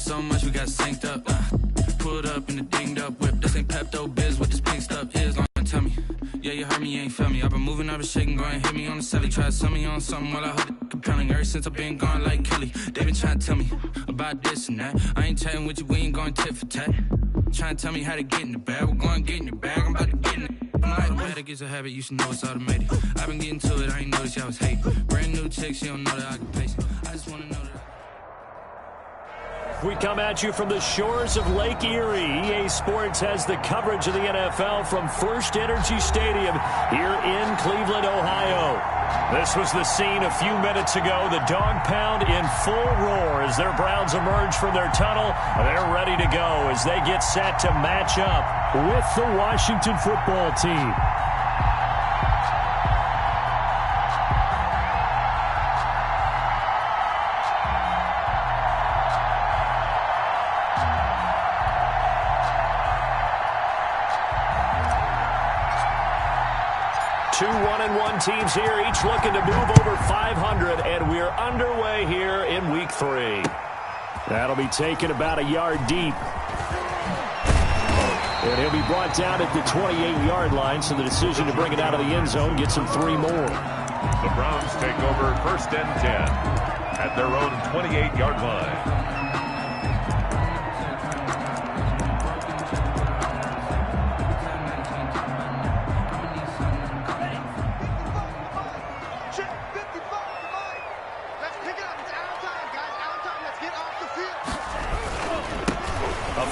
so much we got synced up. Pulled up in the dinged up whip. This ain't Pepto-Biz, what this pink stuff is. Long tell me, yeah, you heard me, you ain't felt me. I've been moving, I've been shaking, go and hit me on the celly. Try to sell me on something while I hold it compelling. Ever since I've been gone like Kelly, they been trying to tell me about this and that. I ain't chatting with you, we ain't going tit for tat. Trying to tell me how to get in the bag. We're going to get in the bag, I'm about to get in it. I'm like, bad, it gets a habit, you should know it's automated. I've been getting to it, I ain't noticed y'all was hating. Brand new chick, she don't know that I can pace it. I just want to know that. We come at you from the shores of Lake Erie. EA Sports has the coverage of the NFL from First Energy Stadium here in Cleveland, Ohio. This was the scene a few minutes ago. The dog pound in full roar as their Browns emerge from their tunnel. They're ready to go as they get set to match up with the Washington football team. 2 1-1 teams here, each looking to move over 500, and we're underway here in Week 3. That'll be taken about a yard deep. And he'll be brought down at the 28-yard line, so the decision to bring it out of the end zone gets him 3 more. The Browns take over 1st and 10 at their own 28-yard line.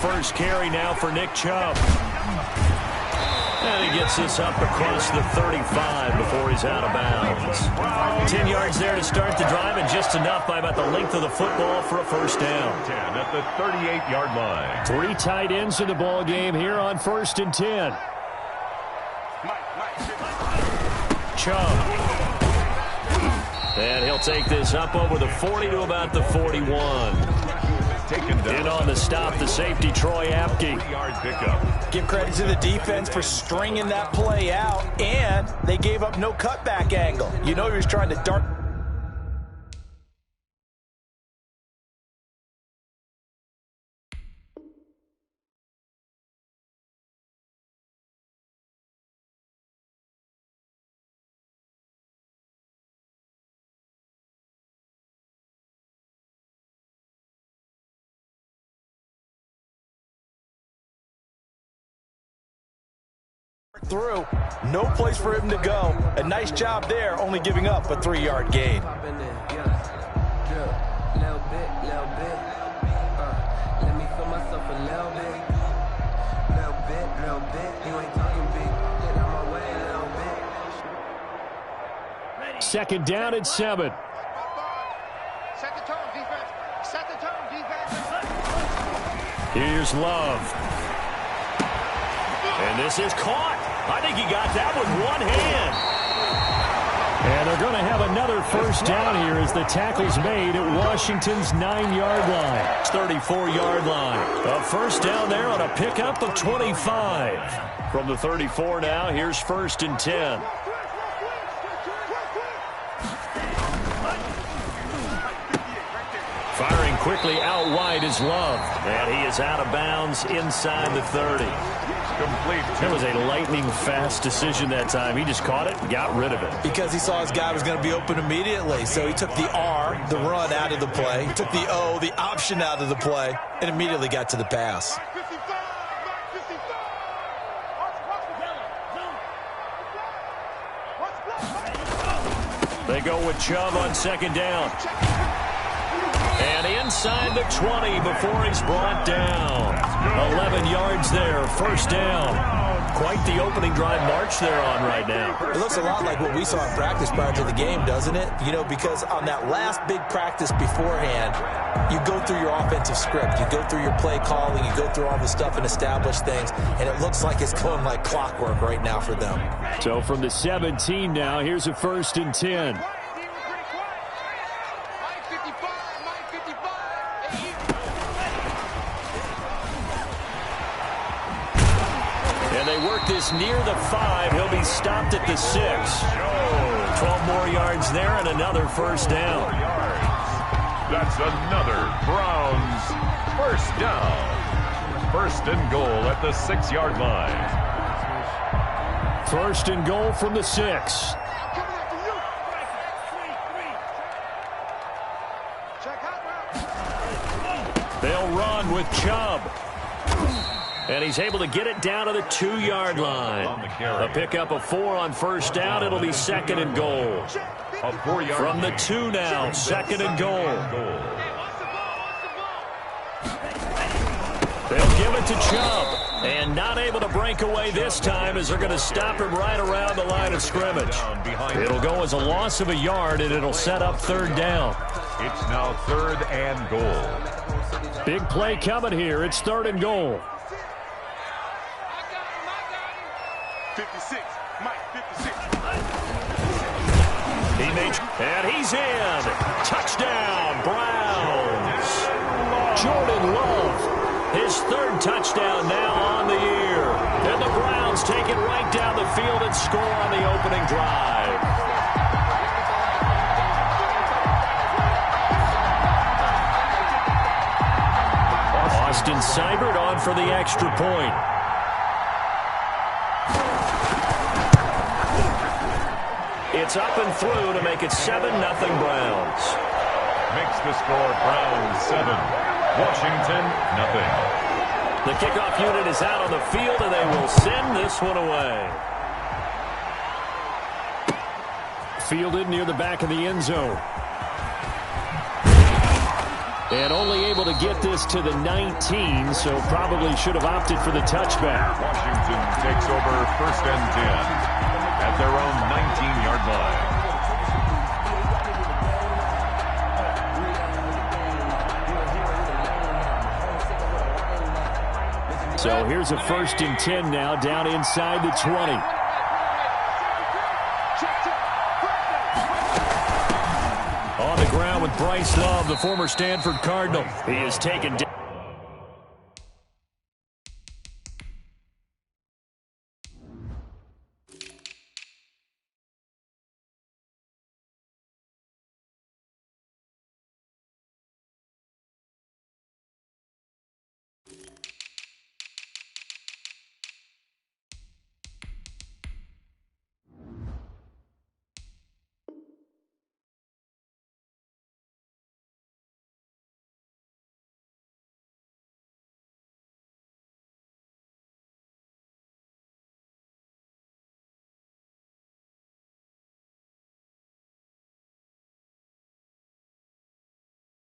First carry now for Nick Chubb. And he gets this up across the 35 before he's out of bounds. 10 yards there to start the drive, and just enough by about the length of the football for a first down. 10 at the 38-yard line. 3 tight ends in the ball game here on 1st and 10. Chubb. And he'll take this up over the 40 to about the 41. In on the stop, the safety, Troy Apke. 3-yard pickup. Give credit to the defense for stringing that play out, and they gave up no cutback angle. You know he was trying to dart. Through. No place for him to go. A nice job there, only giving up a 3-yard gain. Second down at 7. Set the tone, defense. Set the tone, defense. Here's Love. And this is caught. I think he got that with one hand. And they're going to have another first down here as the tackle's made at Washington's 9-yard line. 34-yard line. A first down there on a pickup of 25. From the 34 now, here's 1st and 10. Firing quickly out wide is Love. And he is out of bounds inside the 30. Complete. It was a lightning-fast decision that time. He just caught it and got rid of it. Because he saw his guy was going to be open immediately. So he took the R, the run, out of the play. He took the O, the option, out of the play, and immediately got to the pass. They go with Chubb on 2nd down. And inside the 20 before he's brought down. 11 yards there, first down. Quite the opening drive march they're on right now. It looks a lot like what we saw in practice prior to the game, doesn't it? You know, because on that last big practice beforehand, you go through your offensive script. You go through your play calling. You go through all the stuff and establish things. And it looks like it's going like clockwork right now for them. So from the 17 now, here's a 1st and 10. They work this near the 5. He'll be stopped at the 6. 12 more yards there and another first down. That's another Browns down. First and goal at the 6-yard line. First and goal from the 6. They'll run with Chubb. And he's able to get it down to the 2-yard line. A pickup of 4 on first down. It'll be second and goal. From the 2 now, second and goal. They'll give it to Chubb. And not able to break away this time as they're going to stop him right around the line of scrimmage. It'll go as a loss of a yard, and it'll set up third down. It's now third and goal. Big play coming here. It's third and goal. 56, Mike, 56. And he's in. Touchdown, Browns. Jordan Love, his third touchdown now on the year. And the Browns take it right down the field and score on the opening drive. Austin Seibert on for the extra point. It's up and through to make it 7-0 Browns. Makes the score Browns 7, Washington nothing. The kickoff unit is out on the field, and they will send this one away. Fielded near the back of the end zone. And only able to get this to the 19, so probably should have opted for the touchback. Washington takes over first and 10 at their own 19-yard line. So here's a first and 10 now, down inside the 20. On the ground with Bryce Love, the former Stanford Cardinal. He is taken down.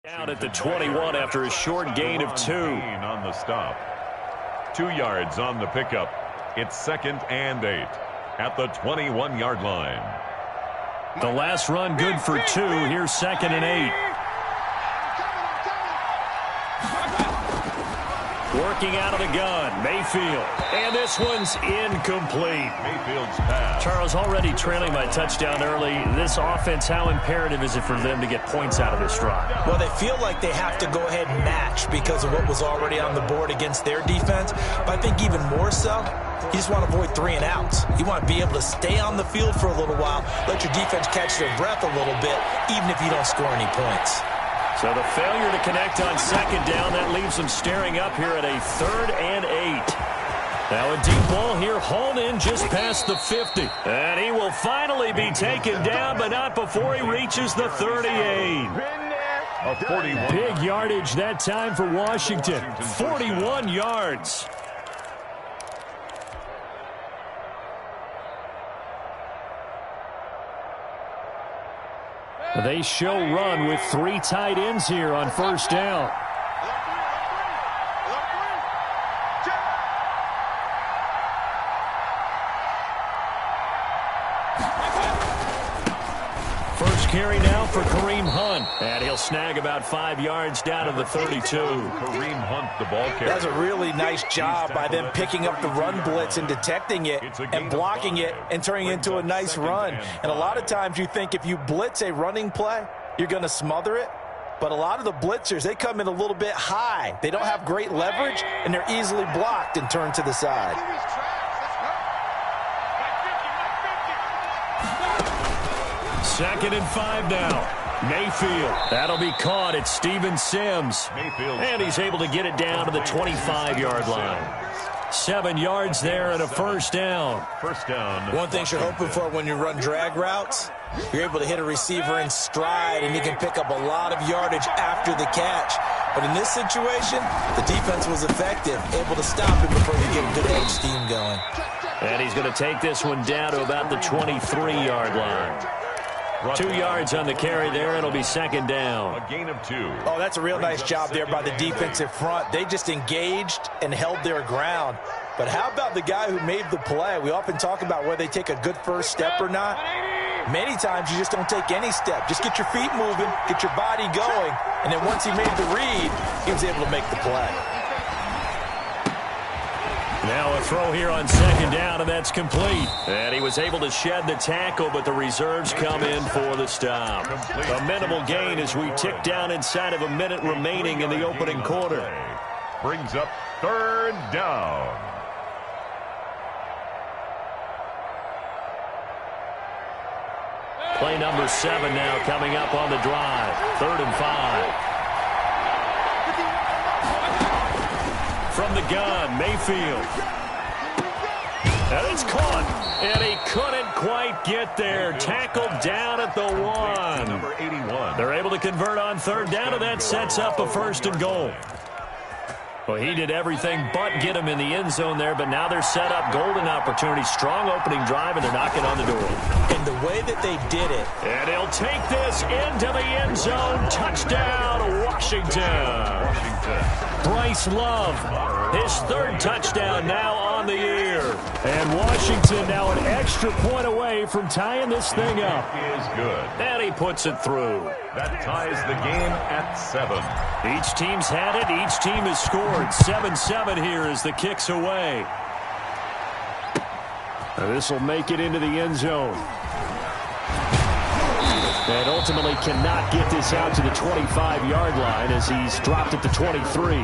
Down at the 21 after a short gain of 2. On the stop. 2 yards on the pickup. It's second and 8 at the 21-yard line. The last run good for 2. Here's second and 8. Working out of the gun, Mayfield. And this one's incomplete. Mayfield's pass. Charles, already trailing by touchdown early. This offense, how imperative is it for them to get points out of this drive? Well, they feel like they have to go ahead and match because of what was already on the board against their defense. But I think even more so, you just want to avoid 3 and outs. You want to be able to stay on the field for a little while, let your defense catch their breath a little bit, even if you don't score any points. So the failure to connect on second down, that leaves them staring up here at a third and 8. Now a deep ball here, hauled in just past the 50. And he will finally be taken down, but not before he reaches the 38. A 41. Big yardage that time for Washington. 41 yards. They show run with 3 tight ends here on first down. First carry now for Kareem Hunt. And he'll snag about 5 yards down to the 32. Kareem Hunt, the ball carrier. That's a really nice job by them picking up the run blitz and detecting it and blocking it and turning it into a nice run. And a lot of times you think if you blitz a running play, you're going to smother it. But a lot of the blitzers, they come in a little bit high. They don't have great leverage, and they're easily blocked and turned to the side. 2nd and 5 now. Mayfield. That'll be caught at Steven Sims. And he's able to get it down to the 25-yard line. 7 yards there and a first down. First down. One thing you're hoping for when you run drag routes, you're able to hit a receiver in stride, and he can pick up a lot of yardage after the catch. But in this situation, the defense was effective, able to stop him before he get a good edge steam going. And he's going to take this one down to about the 23-yard line. 2 yards on the carry there. It'll be 2nd down. A gain of 2. Oh, that's a real nice job there by the defensive front. They just engaged and held their ground. But how about the guy who made the play? We often talk about whether they take a good first step or not. Many times you just don't take any step. Just get your feet moving, get your body going, and then once he made the read, he was able to make the play. Now a throw here on 2nd down, and that's complete. And he was able to shed the tackle, but the reserves come in for the stop. A minimal gain as we tick down inside of a minute remaining in the opening quarter. Brings up 3rd down. Play number 7 now coming up on the drive. 3rd and 5. From the gun, Mayfield. And it's caught. And he couldn't quite get there. Tackled down at the 1. Number 81. They're able to convert on 3rd down, and that sets up a 1st and goal. Well, he did everything but get him in the end zone there, but now they're set up. Golden opportunity, strong opening drive, and they're knocking on the door. And the way that they did it. And he'll take this into the end zone. Touchdown, Washington. Bryce Love, his 3rd touchdown now on the year. And Washington now an extra point away from tying this thing up. Is good. And he puts it through. That ties the game at 7. Each team's had it. Each team has scored. 7-7 here as the kick's away. This will make it into the end zone. And ultimately cannot get this out to the 25-yard line as he's dropped at the 23.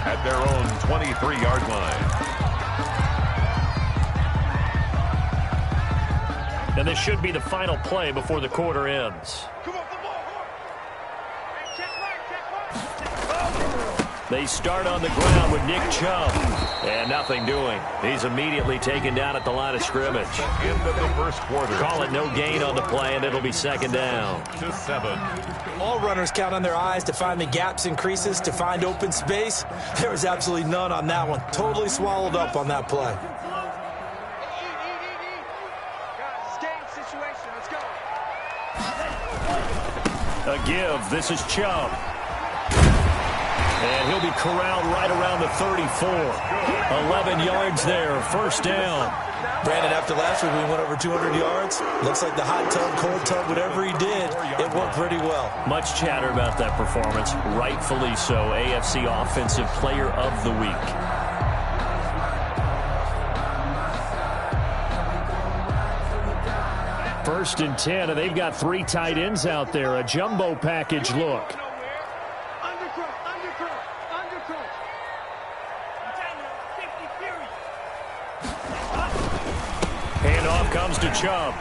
At their own 23-yard line. And this should be the final play before the quarter ends. They start on the ground with Nick Chubb. And nothing doing. He's immediately taken down at the line of scrimmage. End of the first quarter. Call it no gain on the play, and it'll be 2nd down. To 7. All runners count on their eyes to find the gaps and creases, to find open space. There was absolutely none on that one. Totally swallowed up on that play. A give. This is Chubb. And he'll be corralled right around the 34. 11 yards there. First down. Brandon, after last week we went over 200 yards. Looks like the hot tub, cold tub, whatever he did, it worked pretty well. Much chatter about that performance. Rightfully so. AFC Offensive Player of the Week. First and 10, and they've got 3 tight ends out there. A jumbo package look. Handoff comes to Chubb.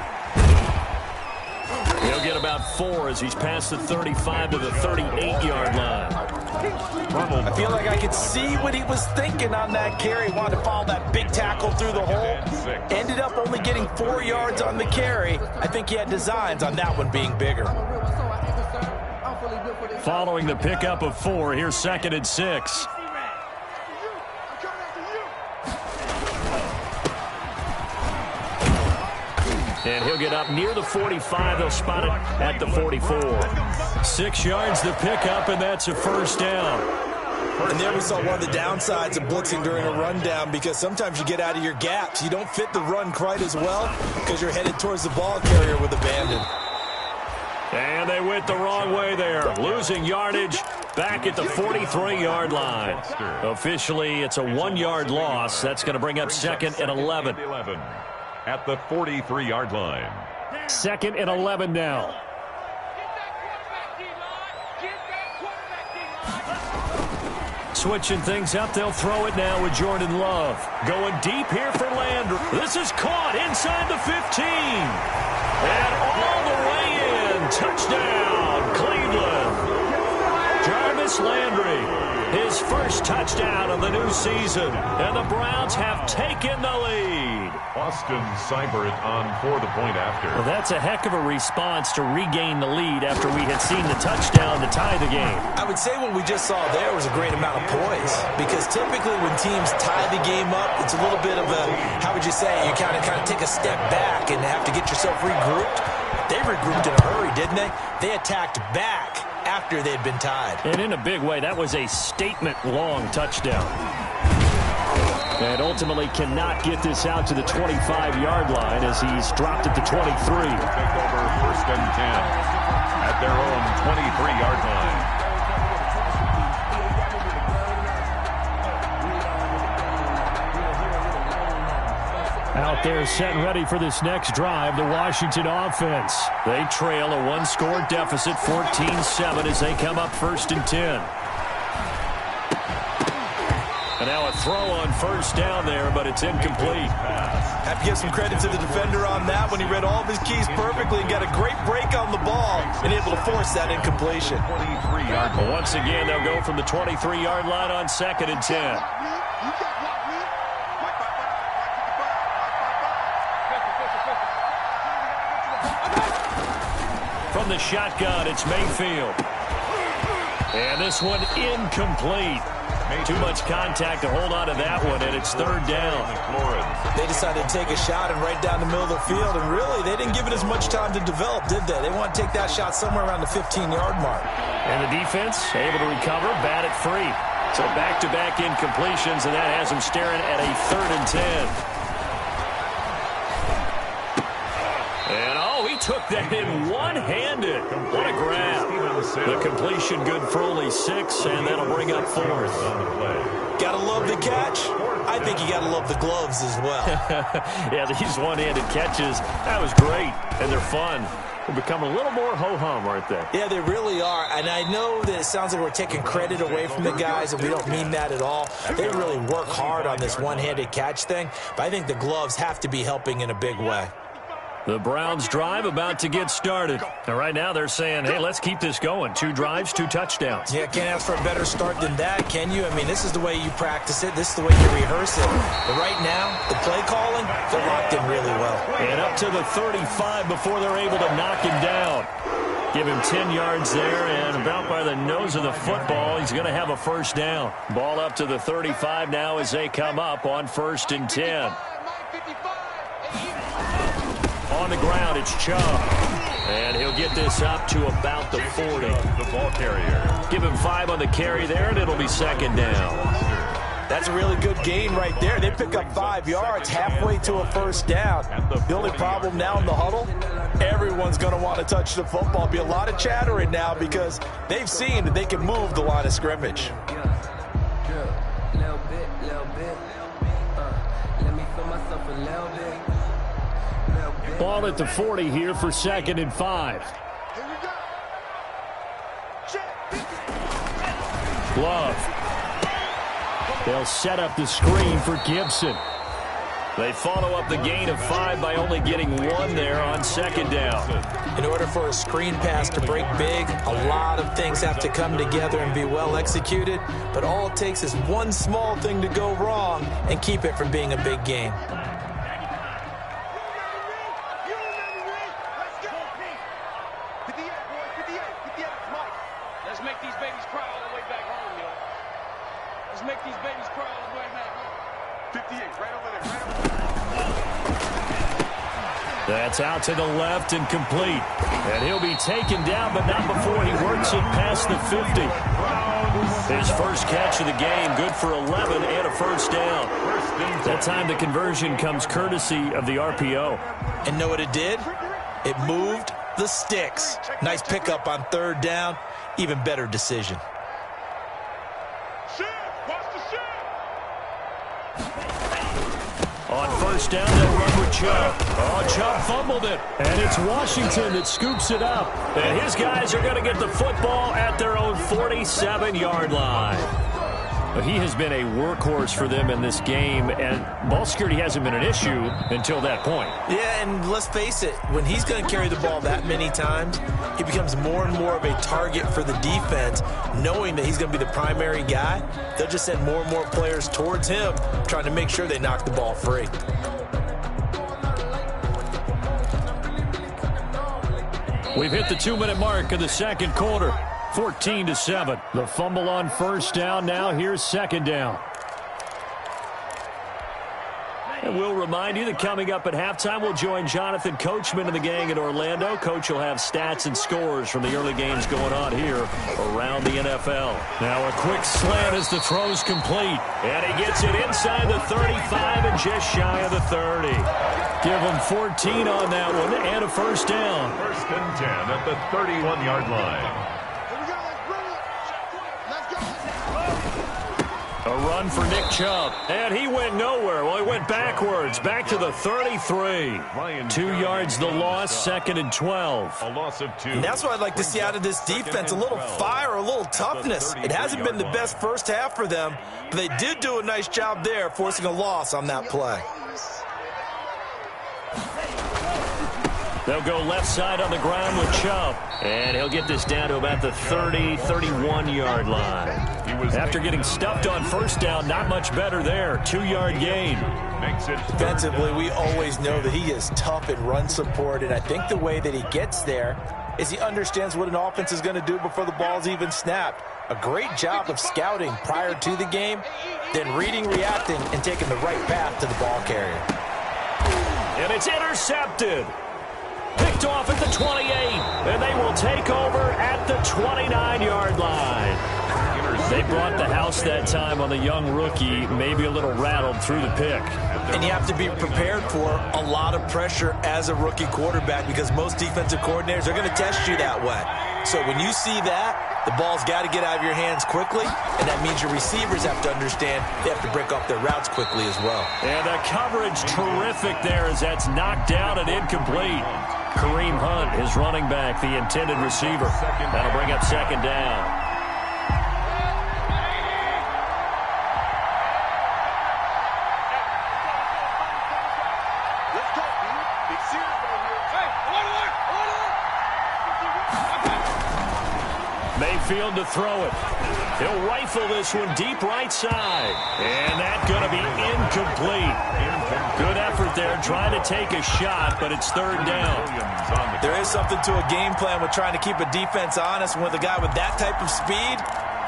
He'll get about 4 as he's past the 35 to the 38-yard line. I feel like I could see what he was thinking on that carry. Wanted to follow that big tackle through the hole. Ended up only getting 4 yards on the carry. I think he had designs on that one being bigger. Following the pickup of 4, here's 2nd and 6. And he'll get up near the 45. They'll spot it at the 44. 6 yards the pickup, and that's a first down. And there we saw one of the downsides of blitzing during a rundown, because sometimes you get out of your gaps. You don't fit the run quite as well because you're headed towards the ball carrier with abandon. And they went the wrong way there, losing yardage back at the 43-yard line. Officially, it's a 1-yard loss. That's going to bring up 2nd and 11. At the 43-yard line. 2nd and 11 now. Switching things up, they'll throw it now with Jordan Love. Going deep here for Landry. This is caught inside the 15. And all the way in. Touchdown, Cleveland. Jarvis Landry, his first touchdown of the new season. And the Browns have taken the lead. Austin Seibert on for the point after. Well, that's a heck of a response to regain the lead after we had seen the touchdown to tie the game. I would say what we just saw there was a great amount of poise, because typically when teams tie the game up, it's a little bit of a, how would you say, you kind of take a step back and have to get yourself regrouped. They regrouped in a hurry, didn't they? They attacked back after they'd been tied. And in a big way, that was a statement-long touchdown. And ultimately cannot get this out to the 25-yard line as he's dropped at the 23. Take over 1st and 10 at their own 23-yard line. Out there set and ready for this next drive, the Washington offense. They trail a one-score deficit, 14-7, as they come up 1st and 10. And now a throw on 1st down there, but it's incomplete. Have to give some credit to the defender on that when he read all of his keys perfectly and got a great break on the ball and able to force that incompletion. 23-yard line. Once again, they'll go from the 23-yard line on 2nd and 10. From the shotgun, it's Mayfield. And this one incomplete. Too much contact to hold on to that one, and it's 3rd down. They decided to take a shot and right down the middle of the field, and really, they didn't give it as much time to develop, did they? They want to take that shot somewhere around the 15-yard mark. And the defense able to recover, bat it free. So back-to-back incompletions, and that has them staring at a 3rd and 10. And, oh, he took that in one-handed. What a grab. The completion good for only 6, and that'll bring up 4th. Gotta love the catch. I think you gotta love the gloves as well. Yeah, these one-handed catches, that was great, and they're fun. They'll become a little more ho-hum, aren't they? Yeah, they really are. And I know that it sounds like we're taking credit away from the guys, and we don't mean that at all. They really work hard on this one-handed catch thing, but I think the gloves have to be helping in a big way. The Browns drive about to get started. And right now they're saying, hey, let's keep this going. 2 drives, 2 touchdowns. Yeah, can't ask for a better start than that, can you? I mean, this is the way you practice it. This is the way you rehearse it. But right now, the play calling, they're locked in really well. And up to the 35 before they're able to knock him down. Give him 10 yards there, and about by the nose of the football, he's going to have a 1st down. Ball up to the 35 now as they come up on 1st and 10. On the ground, it's Chubb. And he'll get this up to about the 40. The ball carrier. Give him 5 on the carry there, and it'll be 2nd down. That's a really good gain right there. They pick up 5 yards halfway to a 1st down. The only problem now in the huddle, everyone's going to want to touch the football. Be a lot of chattering now because they've seen that they can move the line of scrimmage. Ball at the 40 here for 2nd and 5. Love. They'll set up the screen for Gibson. They follow up the gain of 5 by only getting 1 there on 2nd down. In order for a screen pass to break big, a lot of things have to come together and be well executed, but all it takes is one small thing to go wrong and keep it from being a big gain. That's out to the left and complete. And he'll be taken down, but not before he works it past the 50. His first catch of the game, good for 11 and a 1st down. That time the conversion comes courtesy of the RPO. And know what it did? It moved the sticks. Nice pickup on 3rd down. Even better decision. On 1st down, they'll run with Chubb. Oh, Chubb fumbled it. And it's Washington that scoops it up. And his guys are going to get the football at their own 47-yard line. He has been a workhorse for them in this game, and ball security hasn't been an issue until that point. Yeah, and let's face it, when he's going to carry the ball that many times, he becomes more and more of a target for the defense, knowing that he's going to be the primary guy. They'll just send more and more players towards him, trying to make sure they knock the ball free. We've hit the 2-minute mark of the second quarter. 14-7. The fumble on first down. Now here's second down. And we'll remind you that coming up at halftime, we'll join Jonathan Coachman and the gang in Orlando. Coach will have stats and scores from the early games going on here around the NFL. Now a quick slant as the throw's complete. And he gets it inside the 35 and just shy of the 30. Give him 14 on that one and a first down. First and 10 at the 31-yard line. A run for Nick Chubb. And he went nowhere. Well, he went backwards. Back to the 33. 2 yards the loss, second and 12. A loss of 2. And that's what I'd like to see out of this defense, a little fire, a little toughness. It hasn't been the best first half for them, but they did do a nice job there, forcing a loss on that play. They'll go left side on the ground with Chubb. And he'll get this down to about the 30, 31-yard line. After getting stuffed on first down, not much better there. 2-yard gain. Defensively, we always know that he is tough in run support, and I think the way that he gets there is he understands what an offense is going to do before the ball's even snapped. A great job of scouting prior to the game, then reading, reacting, and taking the right path to the ball carrier. And it's intercepted. Picked off at the 28, and they will take over at the 29-yard line. They brought the house that time on the young rookie, maybe a little rattled through the pick. And you have to be prepared for a lot of pressure as a rookie quarterback because most defensive coordinators are going to test you that way. So when you see that, the ball's got to get out of your hands quickly, and that means your receivers have to understand they have to break off their routes quickly as well. And the coverage terrific there as that's knocked down and incomplete. Kareem Hunt, his running back, the intended receiver. That'll bring up second down. Mayfield to throw it. He'll rifle this one deep right side. And that's going to be incomplete. Good effort there trying to take a shot, but it's third down. There is something to a game plan with trying to keep a defense honest. With a guy with that type of speed,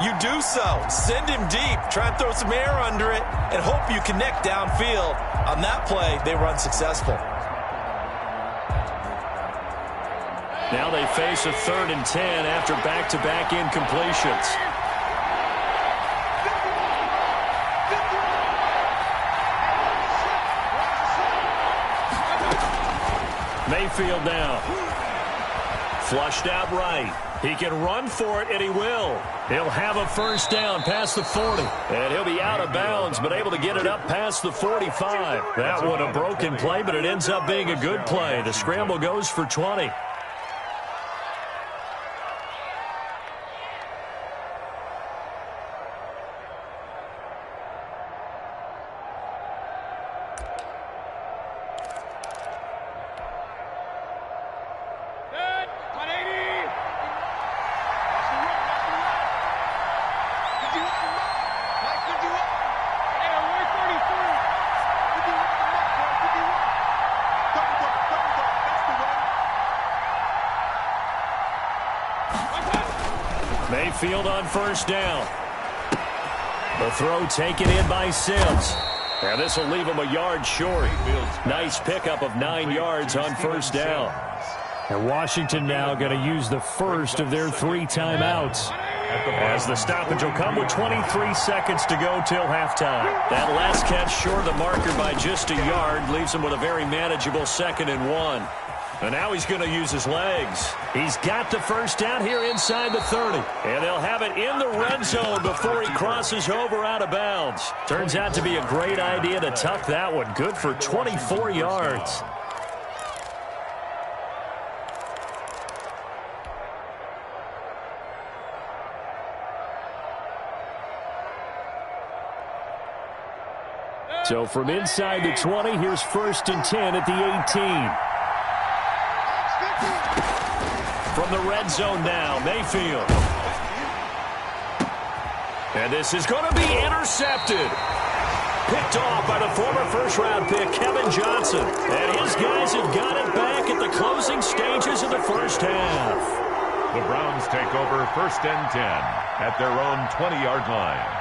you do so. Send him deep. Try and throw some air under it and hope you connect downfield. On that play, they were unsuccessful. Now they face a 3rd and 10 after back-to-back incompletions. Mayfield now. Flushed out right. He can run for it, and he will. He'll have a first down past the 40. And he'll be out of bounds, but able to get it up past the 45. That one a broken play, but it ends up being a good play. The scramble goes for 20. Mayfield on first down. The throw taken in by Sims. And this will leave him a yard short. Nice pickup of 9 yards on first down. And Washington now going to use the first of their 3 timeouts. As the stoppage will come with 23 seconds to go till halftime. That last catch short of the marker by just a yard leaves him with a very manageable 2nd and 1. And now he's going to use his legs. He's got the first down here inside the 30. And they'll have it in the red zone before he crosses over out of bounds. Turns out to be a great idea to tuck that one. Good for 24 yards. So from inside the 20, here's 1st and 10 at the 18. From the red zone now, Mayfield. And this is going to be intercepted. Picked off by the former first-round pick, Kevin Johnson. And his guys have got it back at the closing stages of the first half. The Browns take over 1st and 10 at their own 20-yard line.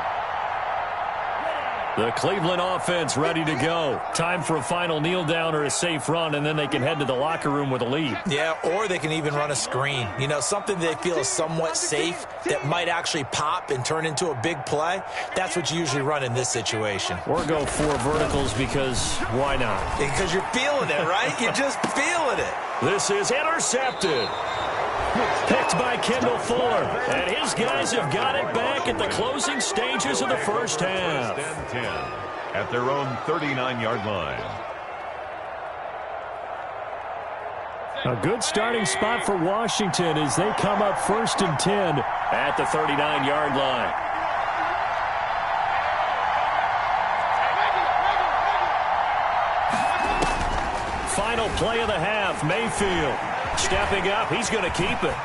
The Cleveland offense ready to go. Time for a final kneel down or a safe run, and then they can head to the locker room with a lead. Yeah, or they can even run a screen. You know, something they feel is somewhat safe that might actually pop and turn into a big play. That's what you usually run in this situation. Or go 4 verticals because why not? Because you're feeling it, right? You're just feeling it. This is intercepted. Picked by Kendall Fuller. And his guys have got it back at the closing stages of the first half. 1st and 10 at their own 39-yard line. A good starting spot for Washington as they come up 1st and 10 at the 39-yard line. Final play of the half, Mayfield. Stepping up, he's going to keep it.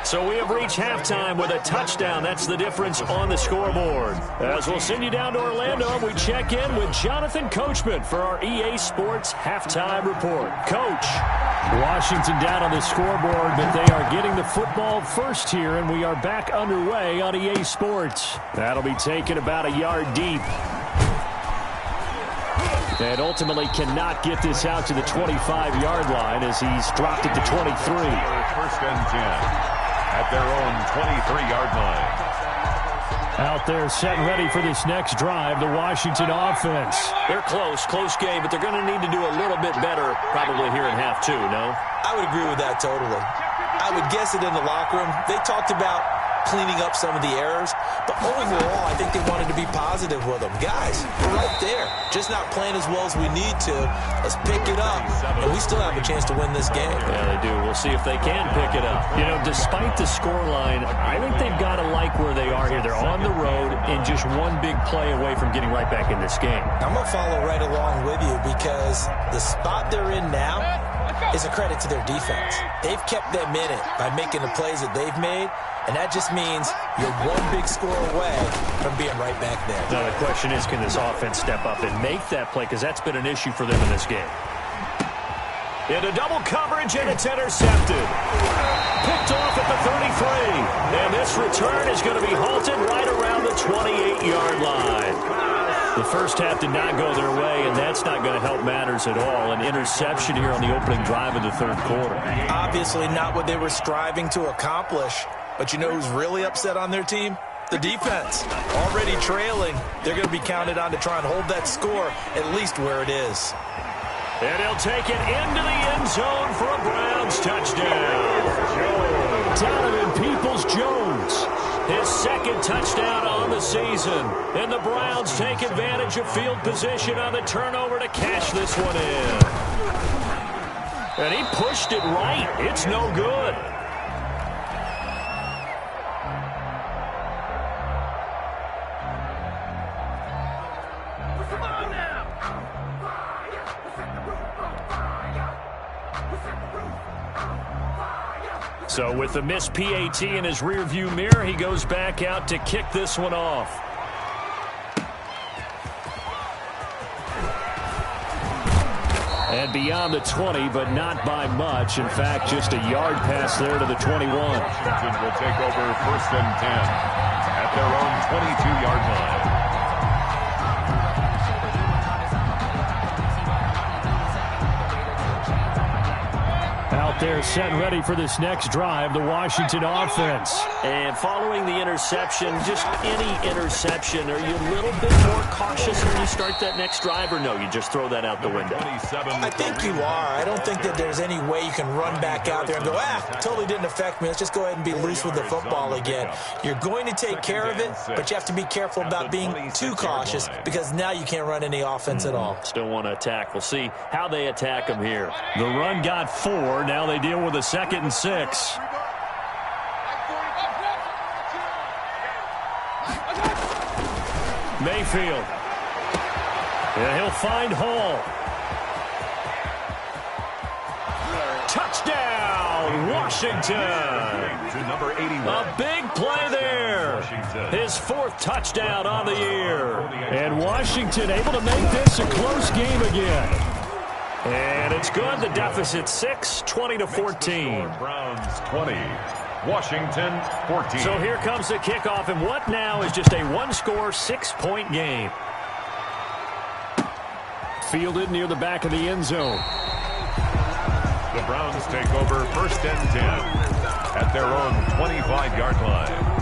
So we have reached halftime with a touchdown. That's the difference on the scoreboard. As we'll send you down to Orlando, we check in with Jonathan Coachman for our EA Sports Halftime Report. Coach. Washington down on the scoreboard, but they are getting the football first here, and we are back underway on EA Sports. That'll be taken about a yard deep. And ultimately cannot get this out to the 25-yard line as he's dropped it to 23. 1st and 10 at their own 23-yard line. Out there set and ready for this next drive, the Washington offense. They're close game, but they're going to need to do a little bit better probably here in half 2, no? I would agree with that totally. I would guess it in the locker room. They talked about cleaning up some of the errors, but overall, I think they wanted to be positive with them. Guys, we're right there. Just not playing as well as we need to. Let's pick it up, and we still have a chance to win this game. Yeah, they do. We'll see if they can pick it up. You know, despite the scoreline, I think they've got to like where they are here. They're on the road and just one big play away from getting right back in this game. I'm going to follow right along with you because the spot they're in now is a credit to their defense. They've kept them in it by making the plays that they've made, and that just means you're one big score away from being right back there. Now the question is, can this offense step up and make that play? Because that's been an issue for them in this game. Into double coverage, and it's intercepted. Picked off at the 33. And this return is going to be halted right around the 28-yard line. The first half did not go their way, and that's not going to help matters at all. An interception here on the opening drive of the third quarter. Obviously not what they were striving to accomplish. But you know who's really upset on their team? The defense. Already trailing. They're going to be counted on to try and hold that score at least where it is. And he'll take it into the end zone for a Browns touchdown. Donovan Peoples-Jones, his second touchdown on the season. And the Browns take advantage of field position on the turnover to cash this one in. And he pushed it right. It's no good. So with the missed PAT in his rearview mirror, he goes back out to kick this one off. And beyond the 20, but not by much. In fact, just a yard pass there to the 21. Washington will take over 1st and 10 at their own 22-yard line. Out there set and ready for this next drive, the Washington offense. And following the interception, just any interception, are you a little bit more cautious when you start that next drive, or no, you just throw that out the window? I think you are. I don't think that there's any way you can run back out there and go, totally didn't affect me. Let's just go ahead and be loose with the football again. You're going to take care of it, but you have to be careful about being too cautious because now you can't run any offense at all. Still want to attack. We'll see how they attack them here. The run got 4. Now they deal with a 2nd and 6. Mayfield. And he'll find Hall. Touchdown, Washington. To number 81. A big play there. His 4th touchdown on the year. And Washington able to make this a close game again. And it's good. The deficit 6, 20-14. Browns 20. Washington 14. So here comes the kickoff, and what now is just a one-score, 6-point game. Fielded near the back of the end zone. The Browns take over 1st and 10 at their own 25-yard line.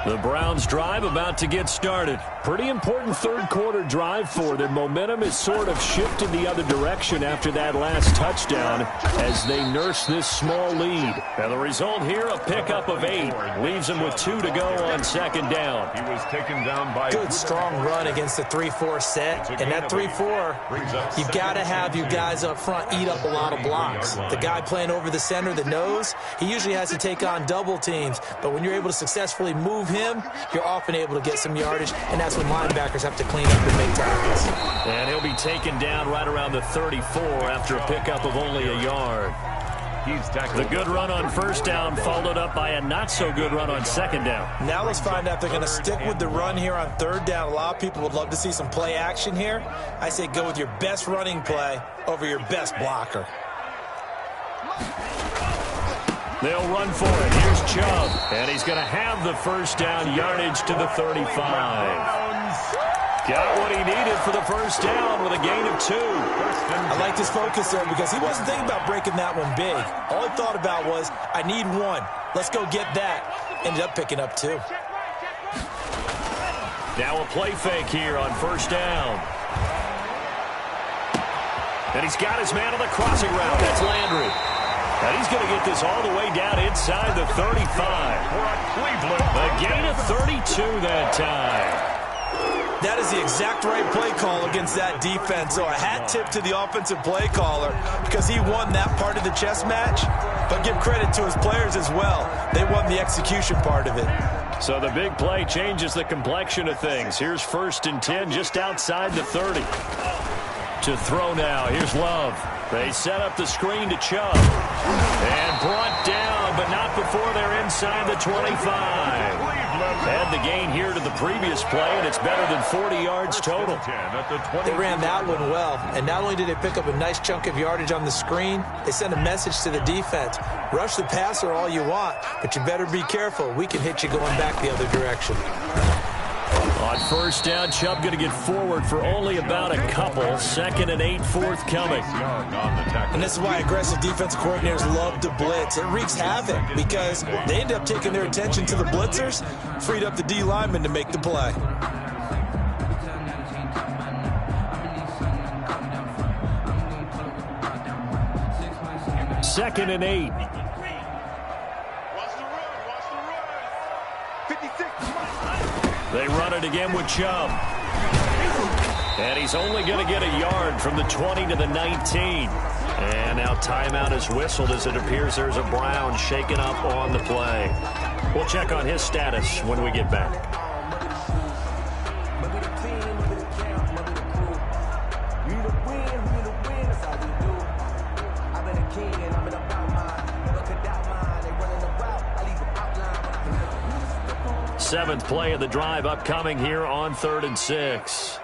The Browns drive about to get started. Pretty important third-quarter drive for them. Momentum is sort of shifted the other direction after that last touchdown as they nurse this small lead. And the result here, a pickup of 8. Leaves them with 2 to go on 2nd down. He was taken down by good, strong run against the 3-4 set. And that 3-4, you've got to have you guys up front eat up a lot of blocks. The guy playing over the center, the nose, he usually has to take on double teams. But when you're able to successfully move him, you're often able to get some yardage, and that's when linebackers have to clean up and make tackles. And he'll be taken down right around the 34 after a pickup of only a yard. The good run on 1st down followed up by a not-so-good run on 2nd down. Now let's find out if they're going to stick with the run here on 3rd down. A lot of people would love to see some play action here. I say go with your best running play over your best blocker. They'll run for it. Here's Chubb. And he's going to have the 1st down, yardage to the 35. Got what he needed for the 1st down with a gain of 2. I like his focus there because he wasn't thinking about breaking that one big. All he thought about was, I need 1. Let's go get that. Ended up picking up 2. Now a play fake here on 1st down. And he's got his man on the crossing route. That's Landry. And he's going to get this all the way down inside the 35. A gain of 32 that time. That is the exact right play call against that defense. So a hat tip to the offensive play caller because he won that part of the chess match. But give credit to his players as well. They won the execution part of it. So the big play changes the complexion of things. Here's 1st and 10 just outside the 30. To throw now. Here's Love. They set up the screen to Chubb. And brought down, but not before they're inside the 25. Had the gain here to the previous play, and it's better than 40 yards total. They ran that one well, and not only did they pick up a nice chunk of yardage on the screen, they sent a message to the defense. Rush the passer all you want, but you better be careful. We can hit you going back the other direction. On 1st down, Chubb going to get forward for only about a couple. 2nd and 8 forthcoming. And this is why aggressive defensive coordinators love to blitz. It wreaks havoc because they end up taking their attention to the blitzers, freed up the D lineman to make the play. Second and 8. They run it again with Chubb. And he's only going to get a yard from the 20 to the 19. And now timeout is whistled as it appears there's a Brown shaken up on the play. We'll check on his status when we get back. Seventh play of the drive upcoming here on 3rd and 6.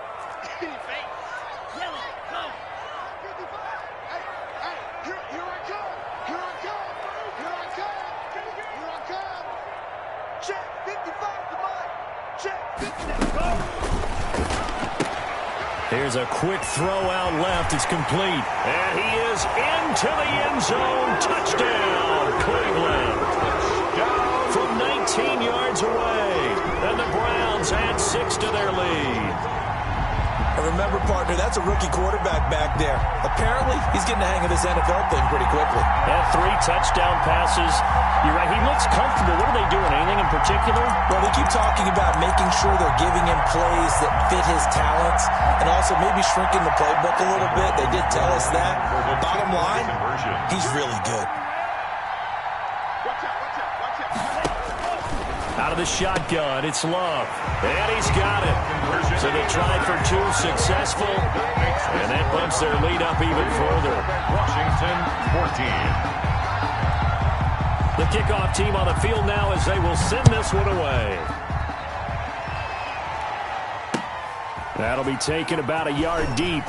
Here's a quick throw out left. It's complete. And he is into the end zone. Touchdown, Cleveland. From 19 yards away. And the Browns add 6 to their lead. And remember, partner, that's a rookie quarterback back there. Apparently, he's getting the hang of this NFL thing pretty quickly. Had 3 touchdown passes. You're right, he looks comfortable. What are they doing? Anything in particular? Well, they keep talking about making sure they're giving him plays that fit his talents and also maybe shrinking the playbook a little bit. They did tell us that. Bottom line, he's really good. Out of the shotgun, it's Love. And he's got it. So they tried for 2, successful. And that bumps their lead up even further. Washington 14. The kickoff team on the field now as they will send this one away. That'll be taken about a yard deep.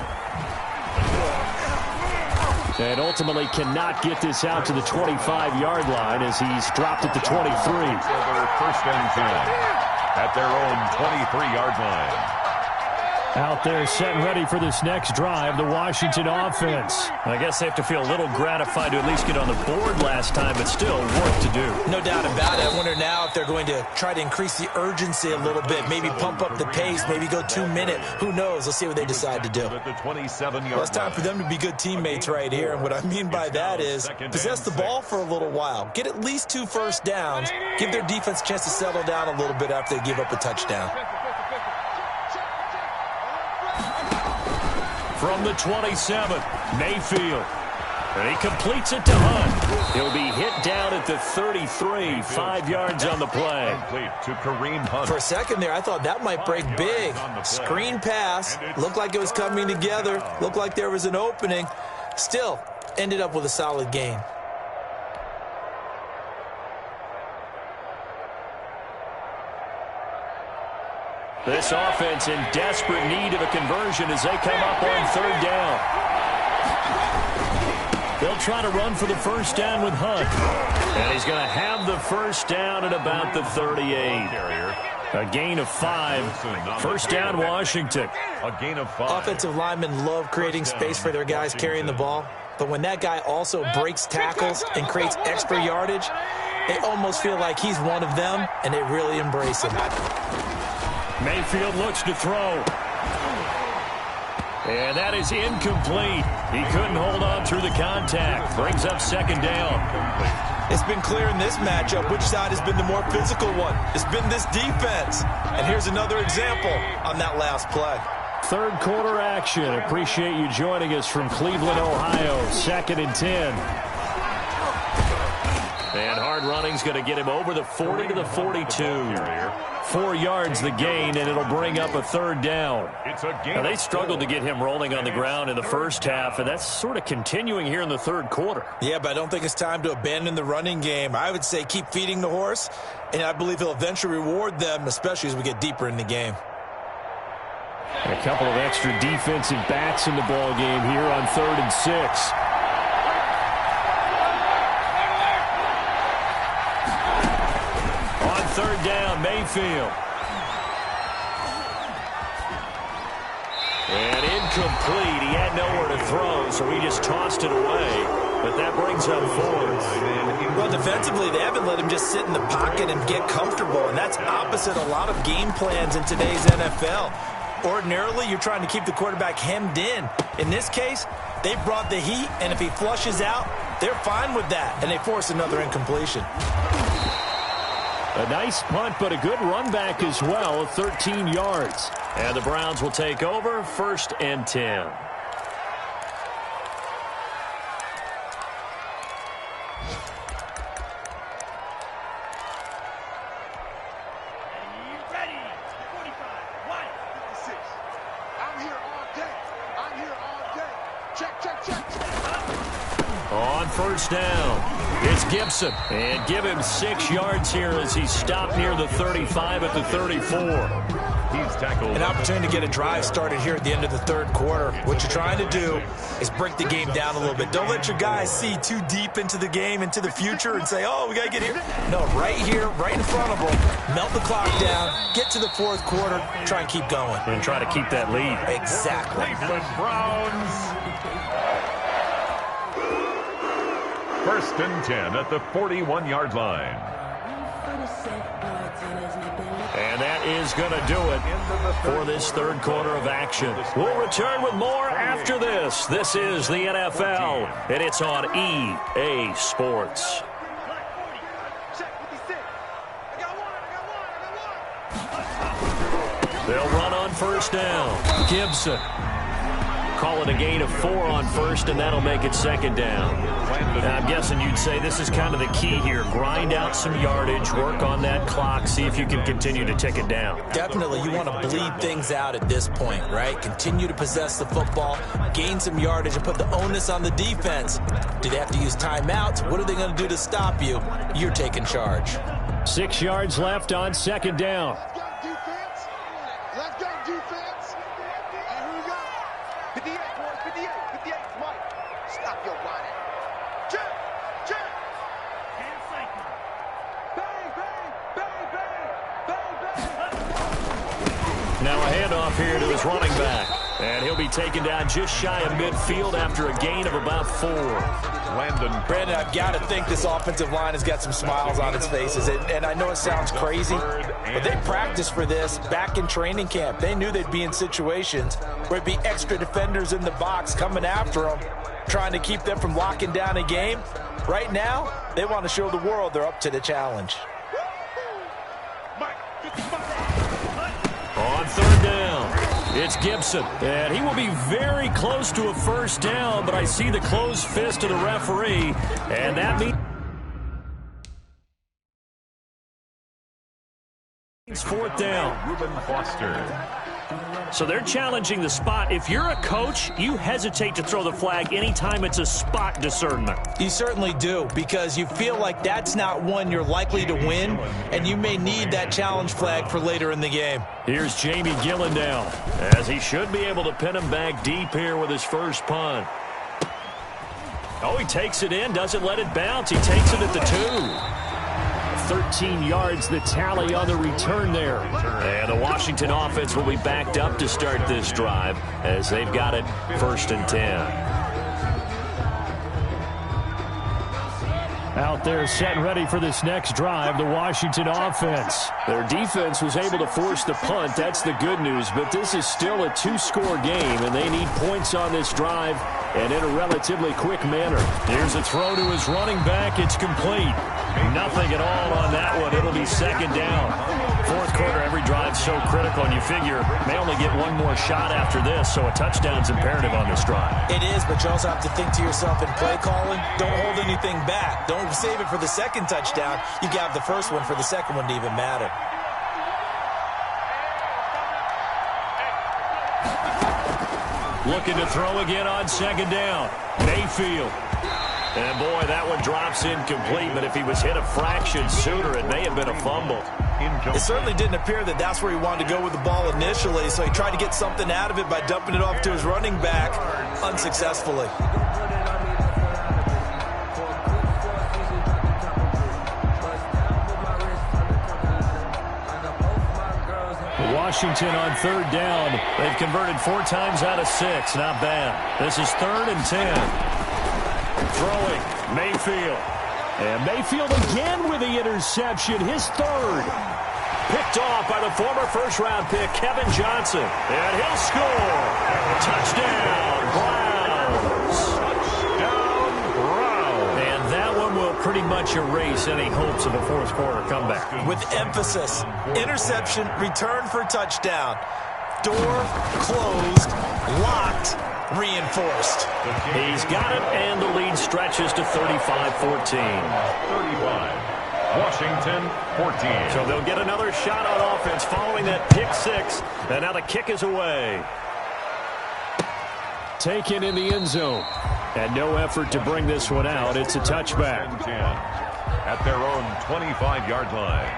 And ultimately cannot get this out to the 25-yard line as he's dropped at the 23. So they're first and 10 at their own 23-yard line. Out there set and ready for this next drive, the Washington offense. I guess they have to feel a little gratified to at least get on the board last time, but still work to do. No doubt about it. I wonder now if they're going to try to increase the urgency a little bit, maybe pump up the pace, maybe go 2-minute. Who knows? Let's see what they decide to do. At the 27-yard Well, it's time for them to be good teammates right here, and what I mean by that is possess the ball for a little while. Get at least 2 first downs. Give their defense a chance to settle down a little bit after they give up a touchdown. From the 27, Mayfield. And he completes it to Hunt. He'll be hit down at the 33, 5 yards on the play. Complete to Kareem Hunt. For a second there, I thought that might break big. Screen pass. Looked like it was coming together. Looked like there was an opening. Still, ended up with a solid gain. This offense in desperate need of a conversion as they come up on 3rd down. They'll try to run for the first down with Hunt. And he's going to have the first down at about the 38. A gain of 5. First down, Washington. A gain of 5. Offensive linemen love creating space for their guys carrying the ball. But when that guy also breaks tackles and creates extra yardage, they almost feel like he's one of them, and they really embrace him. Mayfield looks to throw. And that is incomplete. He couldn't hold on through the contact. Brings up 2nd down. It's been clear in this matchup which side has been the more physical one. It's been this defense. And here's another example on that last play. 3rd quarter action. Appreciate you joining us from Cleveland, Ohio. 2nd and 10. And hard running's going to get him over the 40 to the 42. 4 yards the gain, and it'll bring up a 3rd down. Now, they struggled to get him rolling on the ground in the first half, and that's sort of continuing here in the 3rd quarter. Yeah, but I don't think it's time to abandon the running game. I would say keep feeding the horse, and I believe he'll eventually reward them, especially as we get deeper in the game. A couple of extra defensive backs in the ball game here on 3rd and 6. On 3rd down, Mayfield. And incomplete. He had nowhere to throw, so he just tossed it away. But that brings up 4th. Well, defensively, they haven't let him just sit in the pocket and get comfortable, and that's opposite a lot of game plans in today's NFL. Ordinarily, you're trying to keep the quarterback hemmed in. In this case, they brought the heat, and if he flushes out, they're fine with that, and they force another incompletion. A nice punt, but a good run back as well, 13 yards. And the Browns will take over, 1st and 10. On 1st down, it's Gibson. And give him 6 yards here as he's stopped near the 35 at the 34. He's tackled. An opportunity to get a drive started here at the end of the 3rd quarter. What you're trying to do is break the game down a little bit. Don't let your guys see too deep into the game, into the future, and say, oh, we got to get here. No, right here, right in front of them, melt the clock down, get to the 4th quarter, try and keep going. And try to keep that lead. Exactly. Cleveland Browns. 1st and 10 at the 41-yard line. And that is going to do it for this 3rd quarter of action. We'll return with more after this. This is the NFL, and it's on EA Sports. They'll run on 1st down. Gibson. call it a gain of 4 on first, and that'll make it second down. Now, I'm guessing you'd say this is kind of the key here. Grind out some yardage, work on that clock, see if you can continue to tick it down. Definitely, you want to bleed things out at this point, right? Continue to possess the football, gain some yardage, and put the onus on the defense. Do they have to use timeouts? What are they going to do to stop you? You're taking charge. 6 yards left on second down. Let's go, defense. Let's go, defense. And here we go. 58, boys, 58, 58. Mike, stop your body. Check, check. And cycle. Bang, bang, bang, bang, bang, bang. Now a handoff here to his running back. And he'll be taken down just shy of midfield after a gain of about 4. Brandon, I've got to think this offensive line has got some smiles on its faces. And I know it sounds crazy, but they practiced for this back in training camp. They knew they'd be in situations where it'd be extra defenders in the box coming after them, trying to keep them from locking down a game. Right now, they want to show the world they're up to the challenge. On third down, it's Gibson, and he will be very close to a first down, but I see the closed fist of the referee, and that means fourth down. Reuben Foster. So they're challenging the spot. If you're a coach, you hesitate to throw the flag anytime it's a spot discernment. You certainly do, because you feel like that's not one you're likely to win, and you may need that challenge flag for later in the game. Here's Jamie Gillandale, as he should be able to pin him back deep here with his first punt. Oh, he takes it in, doesn't let it bounce. He takes it at the 2. 13 yards, the tally on the return there. And the Washington offense will be backed up to start this drive as they've got it first and 10. Out there set and ready for this next drive, the Washington offense. Their defense was able to force the punt. That's the good news, but this is still a 2-score game, and they need points on this drive and in a relatively quick manner. Here's a throw to his running back. It's complete. Nothing at all on that one. It'll be second down. Fourth quarter, every drive's so critical, and you figure may only get one more shot after this, so a touchdown's imperative on this drive. It is, but you also have to think to yourself in play calling, don't hold anything back. Don't save it for the second touchdown. You got the first one for the second one to even matter. Looking to throw again on second down. Mayfield. And boy, that one drops incomplete, but if he was hit a fraction sooner, it may have been a fumble. It certainly didn't appear that that's where he wanted to go with the ball initially, so he tried to get something out of it by dumping it off to his running back unsuccessfully. Washington on third down. They've converted 4 times out of 6. Not bad. This is 3rd and 10. Throwing, Mayfield. And Mayfield again with the interception, his 3rd. Picked off by the former first-round pick, Kevin Johnson. And he'll score. Touchdown, Browns. Touchdown, Browns. And that one will pretty much erase any hopes of a fourth-quarter comeback. With emphasis, interception, return for touchdown. Door closed, locked, reinforced. He's got it, and the lead stretches to 35-14. 35. Washington, 14. So they'll get another shot on offense following that pick 6, and now the kick is away. Taken in the end zone, and no effort to bring this one out. It's a touchback. At their own 25-yard line.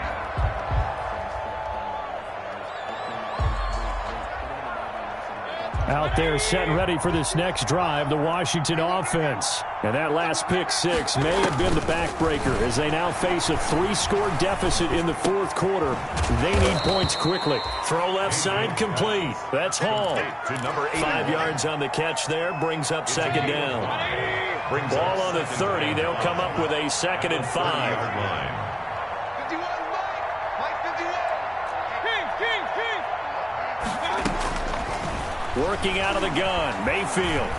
Out there set and ready for this next drive, the Washington offense. And that last pick 6 may have been the backbreaker as they now face a 3-score deficit in the fourth quarter. They need points quickly. Throw left side complete. That's Hall. 5 yards on the catch there, brings up second down. Ball on the 30. They'll come up with a 2nd and 5. Working out of the gun, Mayfield.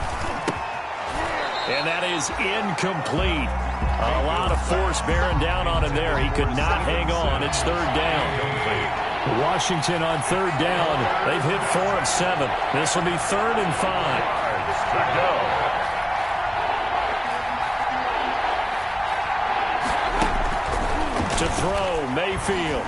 And that is incomplete. A lot of force bearing down on him there. He could not hang on. It's 3rd down. Washington on 3rd down. They've hit 4 of 7. This will be 3rd and 5. Let go. To throw, Mayfield.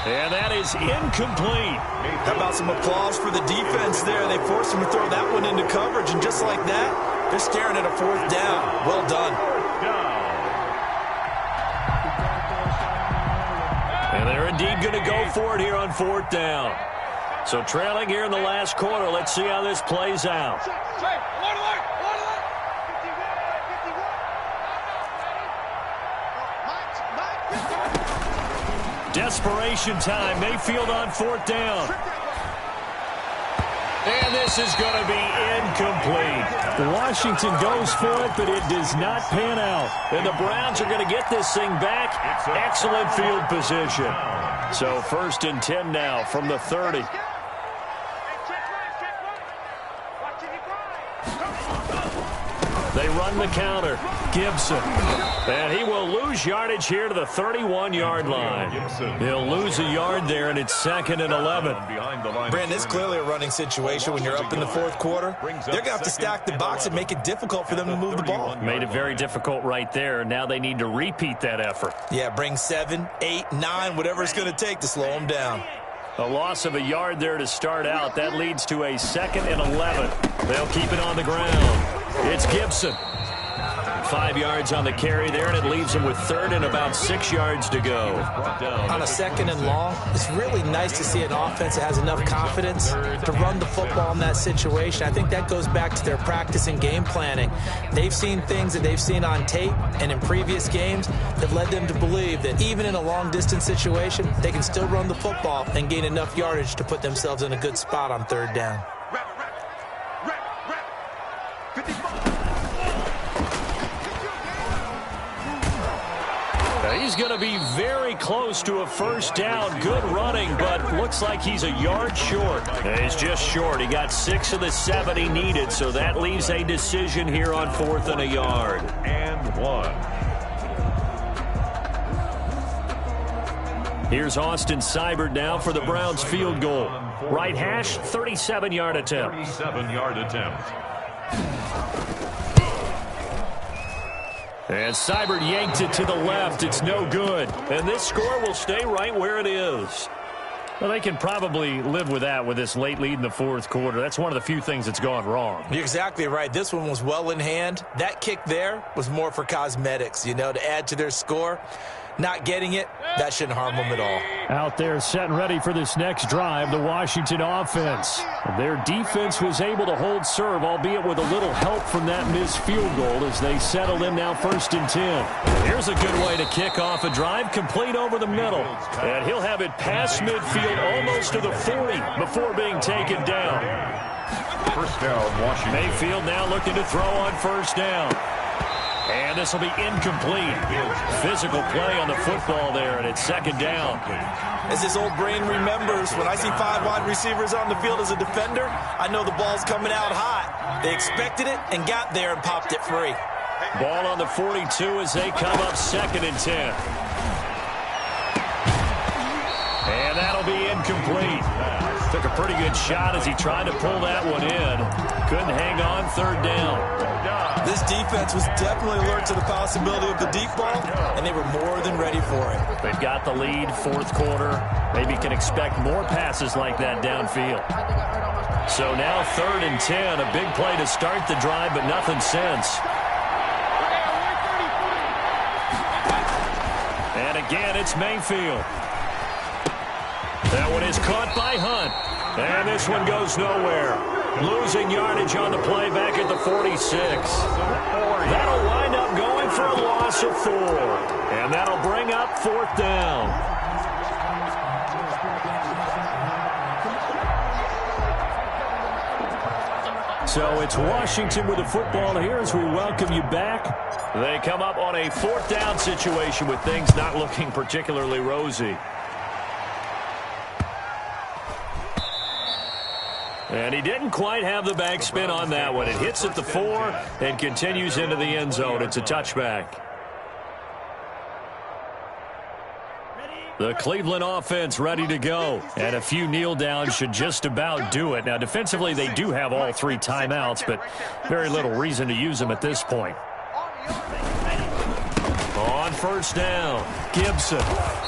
And that is incomplete. How about some applause for the defense there? They forced him to throw that one into coverage, and just like that, they're staring at a 4th down. Well done. And they're indeed going to go for it here on 4th down. So trailing here in the last quarter. Let's see how this plays out. Desperation time. Mayfield on 4th down. And this is going to be incomplete. Washington goes for it, but it does not pan out. And the Browns are going to get this thing back. Excellent field position. So 1st and 10 now from the 30. They run the counter. Gibson. And he will lose yardage here to the 31-yard line. He'll lose a yard there, and it's 2nd and 11. Brandon, it's clearly a running situation when you're up in the 4th quarter. They're going to have to stack the box and make it difficult for them to move the ball. Made it very difficult right there. Now they need to repeat that effort. Yeah, bring 7, 8, 9, whatever it's going to take to slow them down. A loss of a yard there to start out. That leads to a 2nd and 11. They'll keep it on the ground. It's Gibson. 5 yards on the carry there, and it leaves him with 3rd and about 6 yards to go. On a 2nd and long, it's really nice to see an offense that has enough confidence to run the football in that situation. I think that goes back to their practice and game planning. They've seen things that they've seen on tape and in previous games that led them to believe that even in a long-distance situation, they can still run the football and gain enough yardage to put themselves in a good spot on 3rd down. He's going to be very close to a 1st down. Good running, but looks like he's a yard short. He's just short. He got 6 of the 7 he needed, so that leaves a decision here on 4th and a yard. And 1. Here's Austin Seibert now for the Browns field goal. Right hash, 37-yard attempt. 37-yard attempt. And Seibert yanked it to the left. It's no good. And this score will stay right where it is. Well, they can probably live with that with this late lead in the 4th quarter. That's one of the few things that's gone wrong. You're exactly right. This one was well in hand. That kick there was more for cosmetics, to add to their score. Not getting it, that shouldn't harm them at all. Out there set and ready for this next drive, the Washington offense. Their defense was able to hold serve, albeit with a little help from that missed field goal as they settle in now 1st and 10. Here's a good way to kick off a drive, complete over the middle. And he'll have it past midfield almost to the 40 before being taken down. 1st down, Washington. Mayfield now looking to throw on 1st down. And this will be incomplete. Physical play on the football there, and it's 2nd down. As his old brain remembers, when I see 5 wide receivers on the field as a defender, I know the ball's coming out hot. They expected it and got there and popped it free. Ball on the 42 as they come up 2nd and 10. And that'll be incomplete. Took a pretty good shot as he tried to pull that one in. Couldn't hang on 3rd down. This defense was definitely alert to the possibility of the deep ball, and they were more than ready for it. They've got the lead, 4th quarter. Maybe can expect more passes like that downfield. So now 3rd and 10, a big play to start the drive, but nothing since. And again, it's Mayfield. That one is caught by Hunt. And this one goes nowhere. Losing yardage on the play back at the 46. That'll wind up going for a loss of 4. And that'll bring up 4th down. So it's Washington with the football here as we welcome you back. They come up on a 4th down situation with things not looking particularly rosy. And he didn't quite have the backspin on that one. It hits at the 4 and continues into the end zone. It's a touchback. The Cleveland offense ready to go. And a few kneel downs should just about do it. Now, defensively, they do have all 3 timeouts, but very little reason to use them at this point. On first down, Gibson.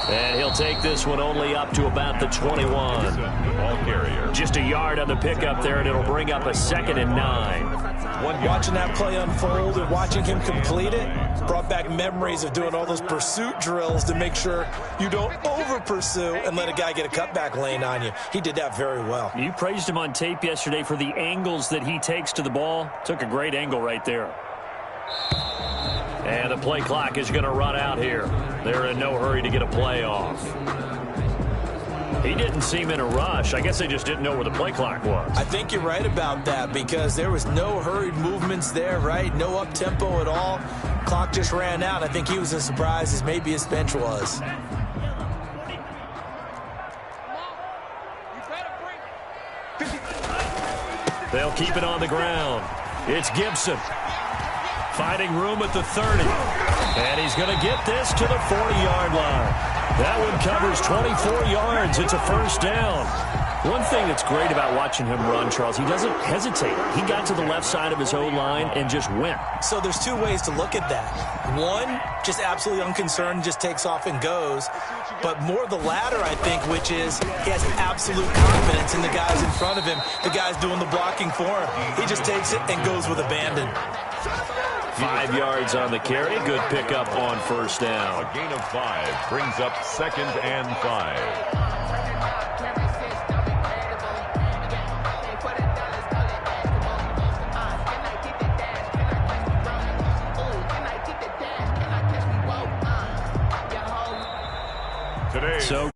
And he'll take this one only up to about the 21. Ball carrier. Just a yard on the pickup there, and it'll bring up a 2nd and 9. Watching that play unfold and watching him complete it brought back memories of doing all those pursuit drills to make sure you don't over-pursue and let a guy get a cutback lane on you. He did that very well. You praised him on tape yesterday for the angles that he takes to the ball. Took a great angle right there. And the play clock is going to run out here. They're in no hurry to get a play off. He didn't seem in a rush. I guess they just didn't know where the play clock was. I think you're right about that because there was no hurried movements there, right? No up-tempo at all. Clock just ran out. I think he was as surprised as maybe his bench was. They'll keep it on the ground. It's Gibson. Finding room at the 30. And he's going to get this to the 40-yard line. That one covers 24 yards. It's a first down. One thing that's great about watching him run, Charles, he doesn't hesitate. He got to the left side of his O-line and just went. So there's 2 ways to look at that. One, just absolutely unconcerned, just takes off and goes. But more the latter, I think, which is he has absolute confidence in the guys in front of him, the guys doing the blocking for him. He just takes it and goes with abandon. 5 yards on the carry. Good pickup on first down. A gain of 5 brings up 2nd and 5. So